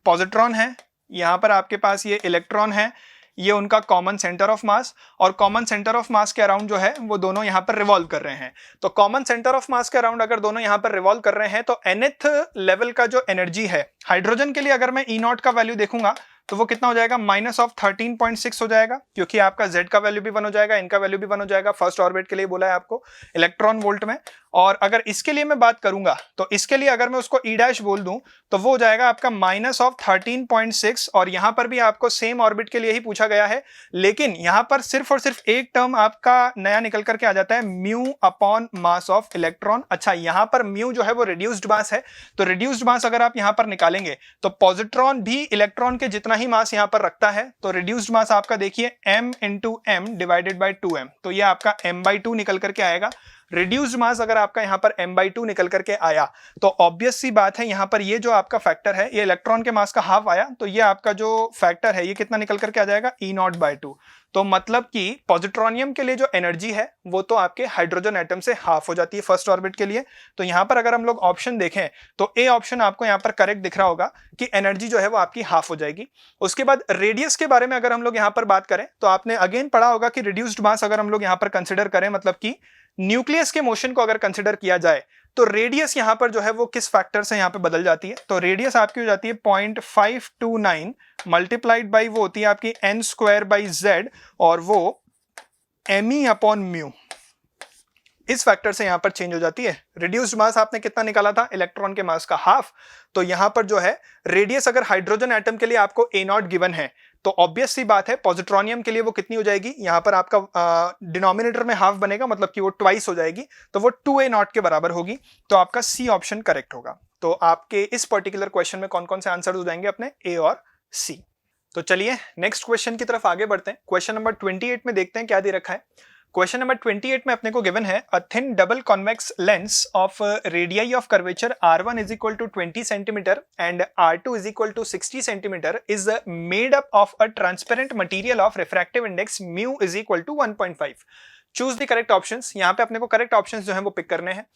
पॉजिट्रॉन है, यहाँ पर आपके पास ये इलेक्ट्रॉन है, ये उनका कॉमन सेंटर ऑफ मास, और कॉमन सेंटर ऑफ मास के अराउंड जो है वो दोनों यहाँ पर रिवॉल्व कर रहे हैं। तो कॉमन सेंटर ऑफ मास के अराउंड अगर दोनों यहाँ पर रिवॉल्व कर रहे हैं तो nth लेवल का जो एनर्जी है हाइड्रोजन के लिए अगर मैं ई नॉट का वैल्यू देखूंगा तो वो कितना हो जाएगा, -13.6 हो जाएगा, क्योंकि आपका Z का वैल्यू भी 1 हो जाएगा, इनका वैल्यू भी 1 हो जाएगा। फर्स्ट ऑर्बिट के लिए बोला है आपको इलेक्ट्रॉन वोल्ट में। और अगर इसके लिए मैं बात करूंगा तो इसके लिए अगर मैं उसको ई डैश बोल दूं तो वो हो जाएगा आपका -13.6, और यहां पर भी आपको सेम ऑर्बिट के लिए ही पूछा गया है, लेकिन यहां पर सिर्फ और सिर्फ एक टर्म आपका नया निकल करके आ जाता है, mu upon mass of electron. अच्छा, यहां पर म्यू जो है वो रिड्यूस्ड मास है, तो रिड्यूस्ड मास अगर आप यहां पर निकालेंगे तो पॉजिट्रॉन भी इलेक्ट्रॉन के जितना ही मास यहां पर रखता है, तो रिड्यूस्ड मास आपका देखिए m × m divided by 2m, तो ये आपका m/2 निकल करके आएगा। रिड्यूस्ड मास अगर आपका यहां पर m/2 निकल करके आया तो ऑब्वियस सी बात है यहां पर ये जो आपका फैक्टर है ये इलेक्ट्रॉन के मास का हाफ आया, तो ये आपका जो फैक्टर है ये कितना निकल करके आ जाएगा, E0/2। तो मतलब कि पॉजिट्रॉनियम के लिए जो एनर्जी है वो तो आपके हाइड्रोजन एटम से हाफ हो जाती है फर्स्ट ऑर्बिट के लिए। तो यहां पर अगर हम लोग ऑप्शन देखें तो ए ऑप्शन आपको यहां पर करेक्ट दिख रहा होगा कि एनर्जी जो है वो आपकी हाफ हो जाएगी। उसके बाद रेडियस के बारे में अगर हम लोग यहां पर बात करें तो आपने अगेन पढ़ा होगा कि रिड्यूस्ड मास अगर हम लोग यहां पर कंसिडर करें, मतलब कि न्यूक्लियस के मोशन को अगर कंसिडर किया जाए तो रेडियस यहां पर जो है वो किस फैक्टर से यहां पे बदल जाती है, तो रेडियस आपकी हो जाती है 0.529 मल्टीप्लाइड बाई वो होती है आपकी n²/z, और वो me/μ इस फैक्टर से यहां पर चेंज हो जाती है। रिड्यूस्ड मास आपने कितना निकाला था, इलेक्ट्रॉन के मास का हाफ, तो यहां पर जो है रेडियस अगर हाइड्रोजन एटम के लिए आपको A0 गिवन है तो ऑब्वियस सी बात है पॉजिट्रॉनियम के लिए वो कितनी हो जाएगी, यहां पर आपका डिनोमिनेटर में हाफ बनेगा, मतलब कि वो ट्वाइस हो जाएगी, तो वो 2A0 के बराबर होगी। तो आपका सी ऑप्शन करेक्ट होगा। तो आपके इस पर्टिकुलर क्वेश्चन में कौन कौन से आंसर हो जाएंगे अपने, ए और सी। तो चलिए नेक्स्ट क्वेश्चन की तरफ आगे बढ़ते हैं। क्वेश्चन नंबर 28 में देखते हैं क्या दे रखा है। क्वेश्चन नंबर 28 में अपने को गिवन है a thin double convex lens of radii of curvature r1 is equal to 20 centimetre and r2 is equal to 60 centimetre is made up of a transparent material of refractive index mu is equal to 1.5। Choose the correct options. यहाँ पे अपने को करेक्ट ऑप्शंस जो है वो पिक करने हैं।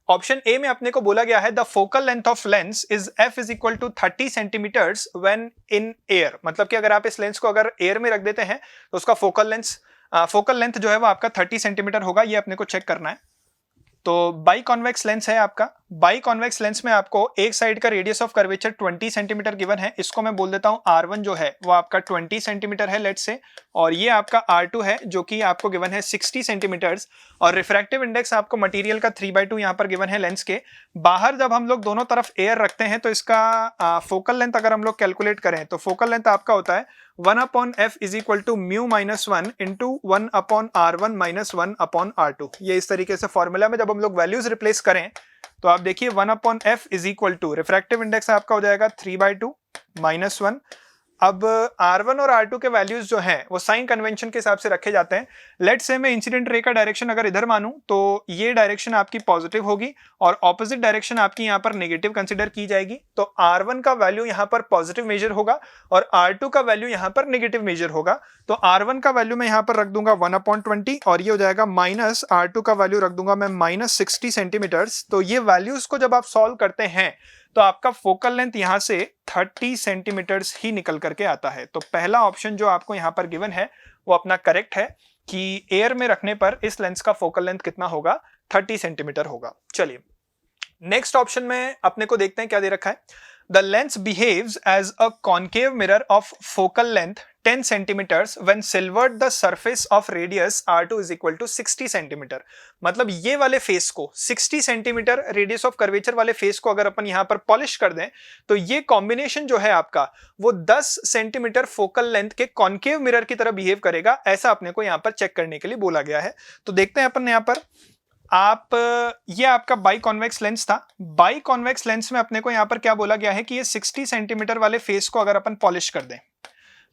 ऑप्शन ए में अपने को बोला गया है the focal length of lens is f is equal to 30 centimetres when in air. मतलब कि अगर आप इस लेंस को अगर एयर में रख देते हैं तो उसका फोकल लेंथ जो है वो आपका 30 सेंटीमीटर होगा। ये अपने को चेक करना है। तो बाई कॉन्वेक्स लेंस है आपका। बाई कॉन्वेक्स लेंस में आपको एक साइड का radius of curvature 20 centimetre given है। इसको मैं बोल देता हूं R1 जो है वो आपका 20 सेंटीमीटर है लेट्स से, और ये आपका R2 है जो कि आपको गिवन है 60 सेंटीमीटर्स। और रिफ्रैक्टिव इंडेक्स आपको मटेरियल का 3/2 यहाँ पर गिवन है लेंस के। बाहर जब हम लोग दोनों तरफ एयर रखते हैं तो इसका फोकल लेंथ अगर हम लोग कैलकुलेट करें तो फोकल लेंथ आपका होता है 1/f is equal to mu minus 1 into 1/r1 minus 1/r2। ये इस तरीके से फॉर्मूला में जब हम लोग वैल्यूज रिप्लेस करें तो आप देखिए 1/f is equal to refractive index आपका हो जाएगा 3/2 माइनस 1। अब R1 और R2 के वैल्यूज जो हैं वो साइन कन्वेंशन के हिसाब से रखे जाते हैं। लेट्स से मैं इंसिडेंट रे का डायरेक्शन अगर इधर मानूं तो ये डायरेक्शन आपकी पॉजिटिव होगी और ऑपोजिट डायरेक्शन आपकी यहाँ पर नेगेटिव कंसिडर की जाएगी। तो R1 का वैल्यू यहाँ पर पॉजिटिव मेजर होगा और R2 का वैल्यू यहाँ पर नेगेटिव मेजर होगा। तो R1 का वैल्यू मैं यहाँ पर रख दूंगा 1/20 और ये हो जाएगा माइनस R2 का वैल्यू रख दूंगा मैं माइनस 60 सेंटीमीटर्स। तो ये वैल्यूज को जब आप सॉल्व करते हैं तो आपका फोकल लेंथ यहां से 30 सेंटीमीटर्स ही निकल करके आता है। तो पहला ऑप्शन जो आपको यहां पर गिवन है वो अपना करेक्ट है कि एयर में रखने पर इस लेंस का फोकल लेंथ कितना होगा, 30 सेंटीमीटर होगा। चलिए नेक्स्ट ऑप्शन में अपने को देखते हैं क्या दे रखा है। The lens behaves as a concave mirror of focal length 10 centimetres when silvered the surface of radius R2 is equal to 60 centimetre. मतलब ये वाले फेस को 60 सेंटीमीटर रेडियस ऑफ कर्वेचर वाले फेस को अगर अपन यहां पर पॉलिश कर दें तो ये कॉम्बिनेशन जो है आपका वो 10 सेंटीमीटर फोकल लेंथ के कॉन्केव मिरर की तरह बिहेव करेगा। ऐसा अपने को यहां पर चेक करने के लिए बोला गया है। तो देखते हैं अपन यहां पर ये आपका बाई कॉन्वेक्स लेंस था। बाई कॉन्वेक्स लेंस में अपने को यहां पर क्या बोला गया है कि ये 60 सेंटीमीटर वाले फेस को अगर अपन पॉलिश कर दें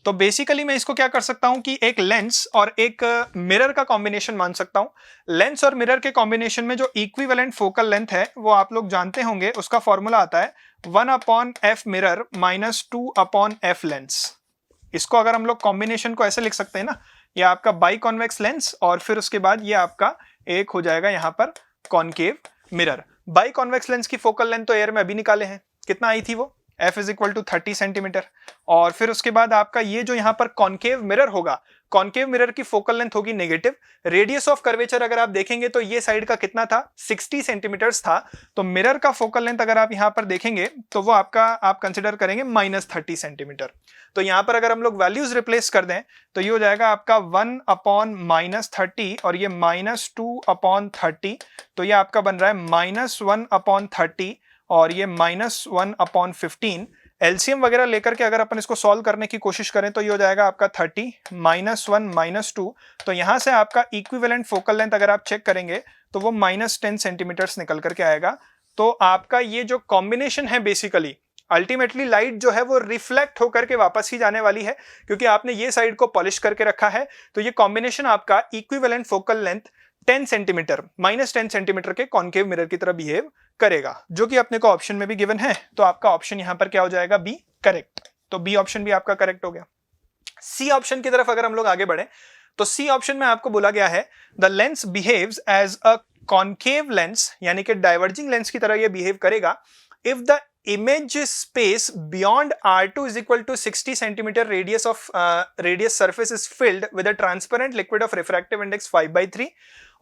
तो बेसिकली मैं इसको क्या कर सकता हूं कि एक लेंस और एक मिरर का कॉम्बिनेशन मान सकता हूं। लेंस और मिरर के कॉम्बिनेशन में जो इक्विवेलेंट फोकल लेंथ है वो आप लोग जानते होंगे, उसका फॉर्मूला आता है 1/f mirror minus 2/f lens. इसको अगर हम लोग कॉम्बिनेशन को ऐसे लिख सकते हैं ना, ये आपका बाई कॉन्वेक्स लेंस और फिर उसके बाद ये आपका एक हो जाएगा यहां पर concave mirror. Biconvex lens की फोकल लेंथ तो एयर में अभी निकाले हैं, कितना आई थी वो, f is equal to 30 centimetre. और फिर उसके बाद आपका ये जो यहां पर कॉन्केव मिरर होगा, कॉन्केव मिरर की फोकल लेंथ होगी नेगेटिव। रेडियस ऑफ कर्वेचर अगर आप देखेंगे तो ये साइड का कितना था, 60 सेंटीमीटर्स था। तो मिरर का फोकल लेंथ अगर आप यहां पर देखेंगे तो वो आपका आप कंसिडर करेंगे माइनस 30 सेंटीमीटर। तो यहां पर अगर हम लोग वैल्यूज रिप्लेस कर दें तो ये हो जाएगा आपका 1/-30 और ये -2/30। तो ये आपका बन रहा है -1/30 और ये -1/15। एलसीएम वगैरह लेकर के अगर अपन इसको सॉल्व करने की कोशिश करें तो ये हो जाएगा आपका 30 -1 -2। तो यहां से आपका इक्विवेलेंट फोकल लेंथ अगर आप चेक करेंगे तो वो -10 सेंटीमीटर्स निकल करके आएगा। तो आपका ये जो कॉम्बिनेशन है बेसिकली अल्टीमेटली लाइट जो है वो रिफ्लेक्ट होकर के वापस ही जाने वाली है, क्योंकि आपने ये साइड को पॉलिश करके रखा है। तो ये कॉम्बिनेशन आपका equivalent focal length 10 centimetre -10 centimetre के कॉन्केव मिरर की तरह बिहेव करेगा, जो कि अपने को ऑप्शन में भी गिवन है। तो आपका ऑप्शन यहां पर क्या हो जाएगा, बी करेक्ट। तो बी ऑप्शन भी आपका करेक्ट हो गया। सी ऑप्शन की तरफ अगर हम लोग आगे बढ़े तो सी ऑप्शन में आपको बोला गया है the lens behaves as a concave lens, यानी कि डाइवर्जिंग लेंस की तरह ये बिहेव करेगा if the image space beyond R2 is equal to 60 centimeter radius surface is filled with a transparent liquid of refractive index 5/3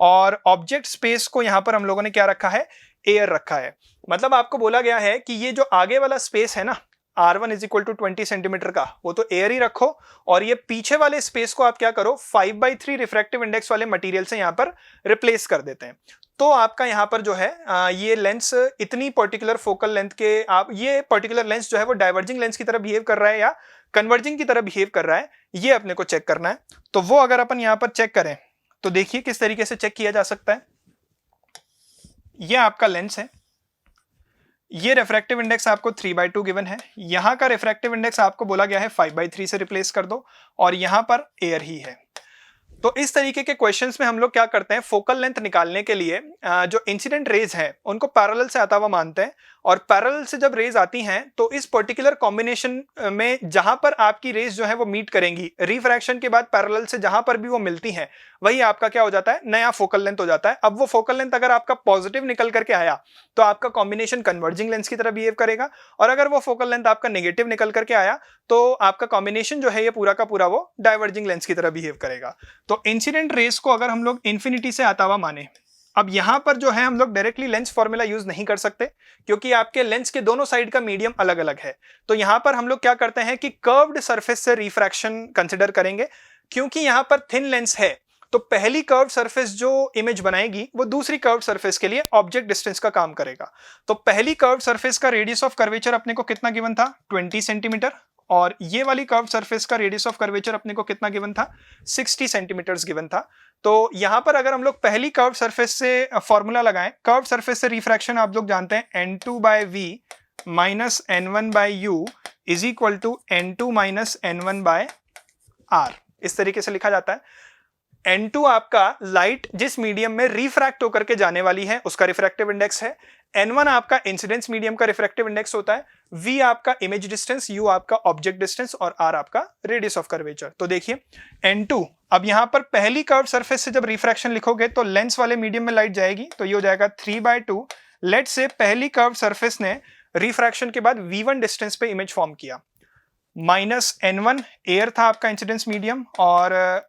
और ऑब्जेक्ट स्पेस को यहां पर हम लोगों ने क्या रखा है, एयर रखा है। मतलब आपको बोला गया है कि ये जो आगे वाला स्पेस है ना R1 is equal to 20 centimetre का, वो तो एयर ही रखो और ये पीछे वाले स्पेस को आप क्या करो 5/3 रिफ्रैक्टिव इंडेक्स वाले मटेरियल से यहां पर रिप्लेस कर देते हैं। तो आपका यहां पर जो है ये लेंस इतनी पर्टिकुलर फोकल लेंथ के आप ये पर्टिकुलर लेंस जो है वो डाइवर्जिंग लेंस की तरह बिहेव कर रहा है या कन्वर्जिंग की तरह बिहेव कर रहा है, ये अपने को चेक करना है। तो वो अगर अपन यहां पर चेक करें तो देखिए किस तरीके से चेक किया जा सकता है। ये आपका लेंस है, ये रिफ्रैक्टिव इंडेक्स आपको 3/2 गिवन है, यहां का रिफ्रैक्टिव इंडेक्स आपको बोला गया है 5/3 से रिप्लेस कर दो और यहां पर एयर ही है। तो इस तरीके के क्वेश्चंस में हम लोग क्या करते हैं, फोकल लेंथ निकालने के लिए जो इंसिडेंट रेज है उनको पैरेलल से आता हुआ मानते हैं और पैरेलल से जब रेज आती हैं तो इस पर्टिकुलर कॉम्बिनेशन में जहां पर आपकी रेज जो है वो मीट करेंगी, रिफ्रैक्शन के बाद पैरेलल से जहां पर भी वो मिलती हैं, वही आपका क्या हो जाता है, नया फोकल लेंथ हो जाता है। अब वो फोकल लेंथ अगर आपका पॉजिटिव निकल करके आया तो आपका कॉम्बिनेशन कन्वर्जिंग लेंस की तरह बिहेव करेगा, और अगर वो फोकल लेंथ आपका नेगेटिव निकल करके आया तो आपका कॉम्बिनेशन जो है ये पूरा का पूरा वो डाइवर्जिंग लेंस की तरह बिहेव करेगा। तो इंसिडेंट रेस को अगर हम लोग इन्फिनिटी से आता हुआ माने, अब यहां पर जो है हम लोग डायरेक्टली लेंस फॉर्मूला यूज नहीं कर सकते क्योंकि आपके लेंस के दोनों साइड का मीडियम अलग अलग है। तो यहां पर हम लोग क्या करते हैं कि कर्व्ड सरफेस से रिफ्रैक्शन कंसिडर करेंगे। क्योंकि यहां पर थिन लेंस है तो पहली कर्व सरफेस जो इमेज बनाएगी वो दूसरी कर्व सरफेस के लिए ऑब्जेक्ट डिस्टेंस का काम करेगा। तो पहली कर्व सरफेस का रेडियस ऑफ कर्वेचर अपने को कितना गिवन था, 20 सेंटीमीटर, और ये वाली कर्व सरफेस का रेडियस ऑफ कर्वेचर अपने को कितना गिवन था, 60 सेंटीमीटर्स गिवन था। तो यहां पर अगर हम लोग पहली कर्व सरफेस से फॉर्मूला लगाएं, कर्व सरफेस से रिफ्रैक्शन आप लोग जानते हैं n2/v minus n1/u is equal to n2 minus n1/r, इस तरीके से लिखा जाता है। n2 आपका लाइट जिस मीडियम में रिफ्रैक्ट होकर के जाने वाली है उसका रिफ्रैक्टिव इंडेक्स है, n1 आपका इंसिडेंस मीडियम का रिफ्रैक्टिव इंडेक्स होता है, v आपका इमेज डिस्टेंस, u आपका ऑब्जेक्ट डिस्टेंस और r आपका रेडियस ऑफ कर्वेचर। तो देखिए n2, अब यहां पर पहली कर्व सरफेस से जब रिफ्रैक्शन लिखोगे तो लेंस वाले मीडियम में लाइट जाएगी, तो ये हो जाएगा 3/2। लेट से पहली कर्व सरफेस ने रिफ्रैक्शन के बाद v1 डिस्टेंस पे इमेज फॉर्म किया, माइनस n1 एयर था आपका इंसिडेंस मीडियम, और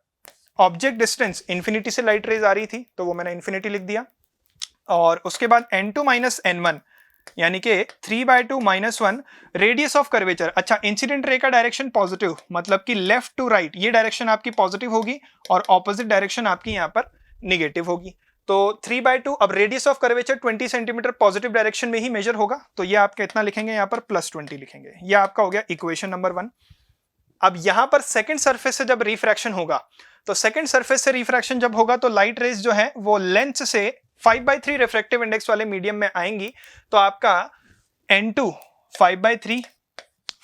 ऑब्जेक्ट डिस्टेंस इन्फिनिटी से लाइट रेज आ रही थी तो वो मैंने इन्फिनिटी लिख दिया, और उसके बाद n2 माइनस n1 यानी कि 3/2 माइनस 1 रेडियस ऑफ कर्वेचर। अच्छा, इंसिडेंट रे का डायरेक्शन पॉजिटिव, मतलब कि लेफ्ट टू राइट ये डायरेक्शन आपकी पॉजिटिव होगी और ऑपोजिट डायरेक्शन आपकी यहाँ पर निगेटिव होगी। तो 3/2, अब radius of curvature 20 centimetre positive direction में ही मेजर होगा, तो ये आप कितना लिखेंगे यहाँ पर, +20 लिखेंगे। ये आपका हो गया इक्वेशन नंबर 1। अब यहां पर सेकंड सरफेस से जब रिफ्रैक्शन होगा, तो सेकंड सरफेस से रिफ्रैक्शन जब होगा तो लाइट रेज जो है वो लेंस से 5/3 रिफ्रैक्टिव इंडेक्स वाले मीडियम में आएंगी, तो आपका n2 5/3।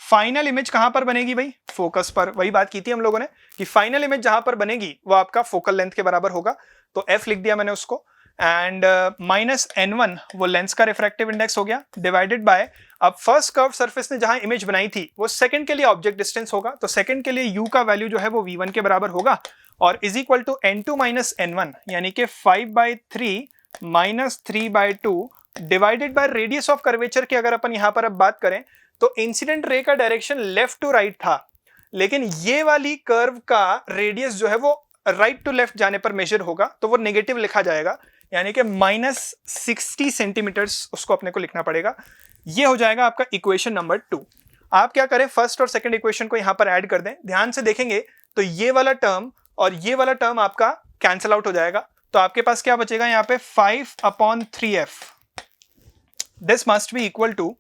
फाइनल इमेज कहां पर बनेगी भाई, फोकस पर। वही बात की थी हम लोगों ने कि फाइनल इमेज जहां पर बनेगी वो आपका फोकल लेंथ के बराबर होगा, तो f लिख दिया मैंने उसको, एंड माइनस n1 वो लेंस का रिफ्रैक्टिव इंडेक्स हो गया, डिवाइडेड बाय, अब फर्स्ट कर्व सरफेस ने जहां इमेज बनाई थी वो सेकंड के लिए ऑब्जेक्ट डिस्टेंस होगा, तो सेकंड के लिए u का वैल्यू जो है वो v1 के बराबर होगा, और is equal to n2 minus n1 यानी कि 5/3 minus 3/2 divided by radius of curvature की अगर अपन यहां पर अब बात करें तो इंसिडेंट रे का डायरेक्शन लेफ्ट टू राइट था, लेकिन ये वाली कर्व का रेडियस जो है वो राइट टू लेफ्ट जाने पर मेजर होगा, तो वो नेगेटिव लिखा जाएगा, यानी कि -60 सेंटीमीटर्स उसको अपने को लिखना पड़ेगा। ये हो जाएगा आपका इक्वेशन नंबर 2। आप क्या करें, फर्स्ट और सेकंड इक्वेशन को यहां पर ऐड कर दें। ध्यान से देखेंगे तो ये वाला टर्म और ये वाला टर्म आपका कैंसिल आउट हो जाएगा, तो आपके पास क्या बचेगा यहाँ पे 5/3f। This must be equal to,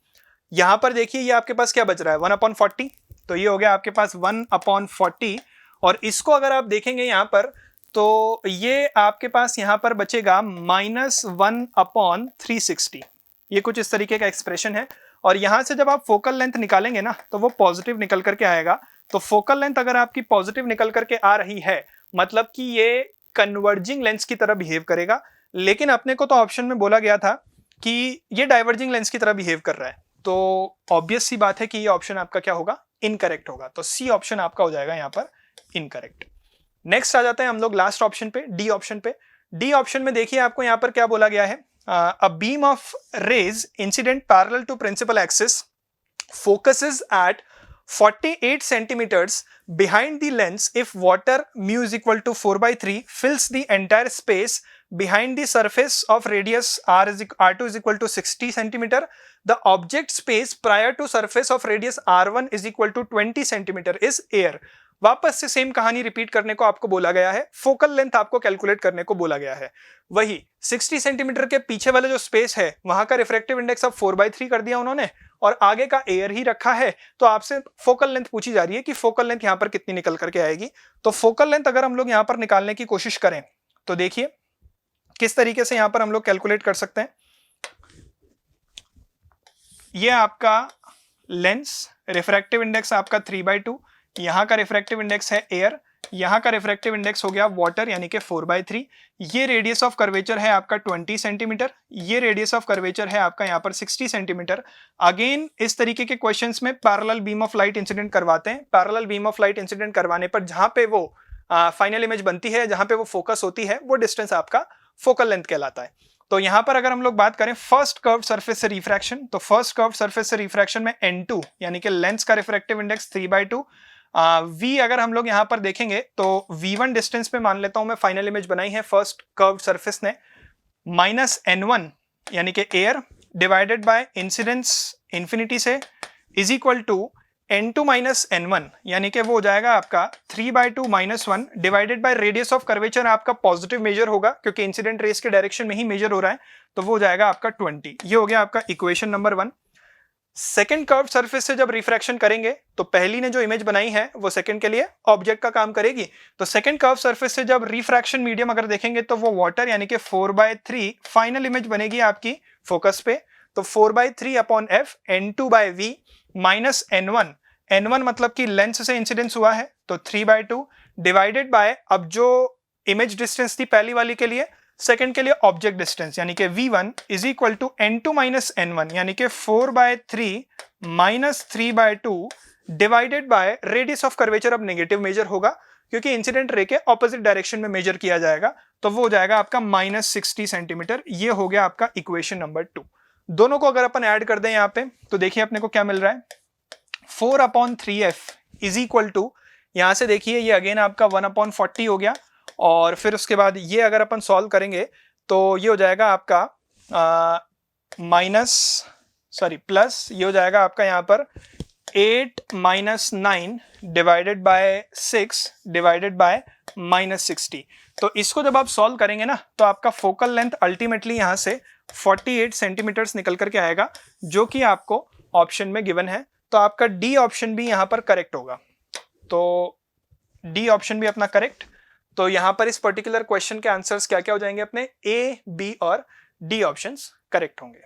यहां पर देखिए ये आपके पास क्या बच रहा है 1/40, तो ये हो गया आपके पास 1/40, और इसको अगर आप देखेंगे यहां पर तो ये आपके पास यहां पर बचेगा -1/360। ये कुछ इस तरीके का एक्सप्रेशन है, और यहां से जब आप फोकल लेंथ निकालेंगे ना तो वो पॉजिटिव निकल करके आएगा। तो फोकल लेंथ अगर आपकी पॉजिटिव निकल करके आ रही है मतलब कि ये कन्वर्जिंग लेंस की तरह बिहेव करेगा, लेकिन अपने को तो ऑप्शन में बोला गया था कि ये डाइवर्जिंग लेंस की तरह बिहेव कर रहा है, तो ऑब्वियस सी बात है कि ये ऑप्शन आपका क्या होगा, इनकरेक्ट होगा। तो सी ऑप्शन आपका हो जाएगा यहाँ पर इनकरेक्ट। नेक्स्ट आ जाते हैं हम लोग लास्ट ऑप्शन पे, डी ऑप्शन पे। डी ऑप्शन में देखिए आपको यहाँ पर क्या बोला गया है, a beam of rays incident parallel to principal axis focuses at 48 centimeters behind the lens if water mu is equal to 4/3 fills the entire space behind the surface of radius r2 is equal to 60 centimeter. The object space prior to surface of radius r1 is equal to 20 centimeter is air. वापस से सेम कहानी रिपीट करने को आपको बोला गया है, फोकल लेंथ आपको कैलकुलेट करने को बोला गया है। वही 60 सेंटीमीटर के पीछे वाला जो स्पेस है वहां का रिफ्रैक्टिव इंडेक्स अब 4/3 कर दिया उन्होंने, और आगे का एयर ही रखा है, तो आपसे फोकल लेंथ पूछी जा रही है कि फोकल लेंथ यहां पर कितनी निकल करके आएगी। तो फोकल लेंथ अगर हम लोग यहां पर निकालने की कोशिश करें तो देखिए किस तरीके से यहां पर हम लोग कैलकुलेट कर सकते हैं। ये आपका लेंस रिफ्रैक्टिव इंडेक्स आपका 3/2, यहां का रिफ्रैक्टिव इंडेक्स है एयर, यहाँ का रिफ्रैक्टिव इंडेक्स हो गया वाटर यानी कि 4/3। ये रेडियस ऑफ कर्वेचर है आपका 20 सेंटीमीटर, ये रेडियस ऑफ कर्वेचर है आपका यहाँ पर 60 सेंटीमीटर। अगेन इस तरीके के क्वेश्चंस में parallel beam of light incident करवाते हैं। Parallel beam of light incident करवाने पर जहां पे वो फाइनल इमेज बनती है, जहां पे वो फोकस होती है, वो डिस्टेंस आपका फोकल लेंथ कहलाता है। तो यहां पर अगर हम लोग बात करें फर्स्ट कर्व सरफेस से रिफ्रैक्शन, तो फर्स्ट कर्व सरफेस से रिफ्रैक्शन में n2 यानी कि लेंस का रिफ्रैक्टिव इंडेक्स 3/2। v अगर हम लोग यहां पर देखेंगे तो v1 डिस्टेंस पे मान लेता हूं मैं फाइनल इमेज बनाई है फर्स्ट कर्व सरफेस ने, माइनस n1 यानी कि air divided by incidence infinity से is equal to n2 minus n1 यानी कि वो हो जाएगा आपका 3/2 minus 1 divided by radius of curvature आपका पॉजिटिव मेजर होगा क्योंकि इंसिडेंट रेस के डायरेक्शन में ही मेजर हो रहा है, तो वो हो जाएगा आपका 20। ये हो गया आपका equation number 1। Second curve surface से जब रिफ्रैक्शन करेंगे तो पहली ने जो इमेज बनाई है वो सेकंड के लिए ऑब्जेक्ट का काम करेगी। तो सेकंड कर्व सरफेस से जब रिफ्रैक्शन मीडियम अगर देखेंगे तो वो वाटर यानी कि 4/3 फाइनल इमेज बनेगी आपकी फोकस पे। तो 4/3 upon F n2/v minus n1, n1 मतलब कि लेंस से इंसिडेंस हुआ है तो 3/2 डिवाइडेड बाय, अब जो इमेज डिस्टेंस थी पहली वाली के लिए, सेकंड के लिए ऑब्जेक्ट डिस्टेंस यानी कि v1 is equal to n2 minus n1 यानी कि 4/3 minus 3/2 divided by radius of curvature. अब नेगेटिव मेजर होगा क्योंकि इंसिडेंट रे के ऑपोजिट डायरेक्शन में मेजर किया जाएगा, तो वो हो जाएगा आपका -60 सेंटीमीटर। ये हो गया आपका इक्वेशन नंबर 2। दोनों को अगर अपन ऐड कर दें यहाँ पे तो देखिए अपने को क्या मिल रहा है, 4/3f इज इक्वल टू, यहां से देखिए ये अगेन आपका 1/40 हो गया, और फिर उसके बाद ये अगर अपन सॉल्व करेंगे तो ये हो जाएगा आपका प्लस ये हो जाएगा आपका यहाँ पर 8 minus 9 divided by 6 divided by -60। तो इसको जब आप सॉल्व करेंगे ना तो आपका फोकल लेंथ अल्टीमेटली यहाँ से 48 सेंटीमीटर्स निकल करके आएगा, जो कि आपको ऑप्शन में गिवन है। तो आपका डी ऑप्शन भी यहाँ पर करेक्ट होगा। तो डी ऑप्शन भी अपना करेक्ट। तो यहां पर इस पर्टिकुलर क्वेश्चन के आंसर्स क्या क्या हो जाएंगे अपने, ए, बी और डी ऑप्शंस करेक्ट होंगे।